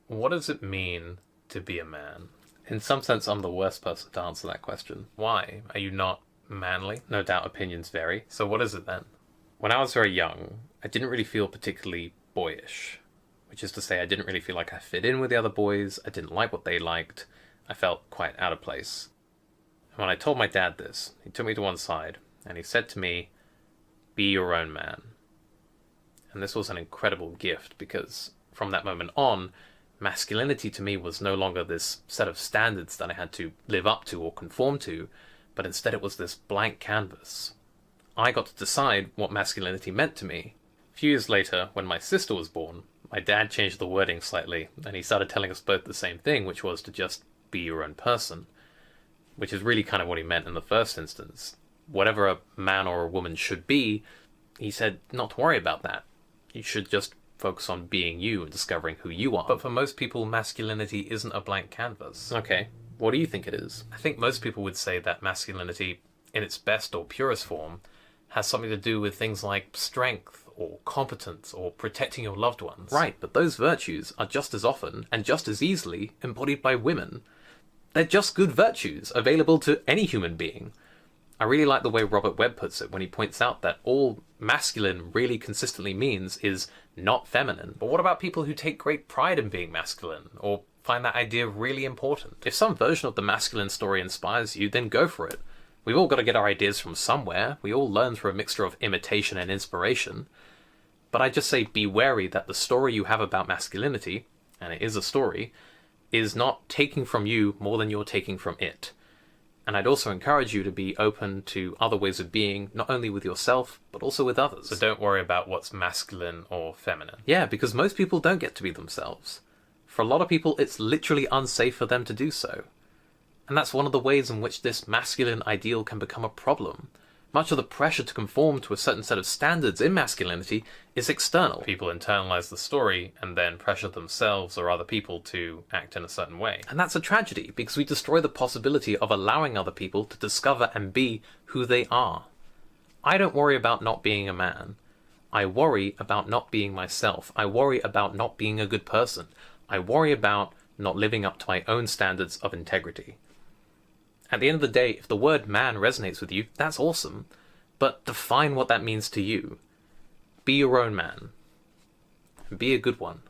What does it mean to be a man? In some sense, I'm the worst person to answer that question. Why? Are you not manly? No doubt opinions vary. So what is it then? When I was very young, I didn't really feel particularly boyish. Which is to say, I didn't really feel like I fit in with the other boys, I didn't like what they liked, I felt quite out of place. And when I told my dad this, he took me to one side, and he said to me, "Be your own man." And this was an incredible gift, because from that moment on, masculinity to me was no longer this set of standards that I had to live up to or conform to, but instead it was this blank canvas. I got to decide what masculinity meant to me. A few years later, when my sister was born, my dad changed the wording slightly, and he started telling us both the same thing, which was to just be your own person. Which is really kind of what he meant in the first instance. Whatever a man or a woman should be, he said not to worry about that. You should just focus on being you and discovering who you are. But for most people, masculinity isn't a blank canvas. Okay, what do you think it is? I think most people would say that masculinity, in its best or purest form, has something to do with things like strength, or competence, or protecting your loved ones. Right, but those virtues are just as often, and just as easily, embodied by women. They're just good virtues, available to any human being. I really like the way Robert Webb puts it when he points out that all masculine really consistently means is not feminine. But what about people who take great pride in being masculine, or find that idea really important? If some version of the masculine story inspires you, then go for it. We've all got to get our ideas from somewhere. We all learn through a mixture of imitation and inspiration. But I just say be wary that the story you have about masculinity, and it is a story, is not taking from you more than you're taking from it. And I'd also encourage you to be open to other ways of being, not only with yourself, but also with others. So don't worry about what's masculine or feminine. Yeah, because most people don't get to be themselves. For a lot of people, it's literally unsafe for them to do so. And that's one of the ways in which this masculine ideal can become a problem. Much of the pressure to conform to a certain set of standards in masculinity is external. People internalize the story and then pressure themselves or other people to act in a certain way. And that's a tragedy, because we destroy the possibility of allowing other people to discover and be who they are. I don't worry about not being a man. I worry about not being myself. I worry about not being a good person. I worry about not living up to my own standards of integrity. At the end of the day, if the word man resonates with you, that's awesome. But define what that means to you. Be your own man. And be a good one.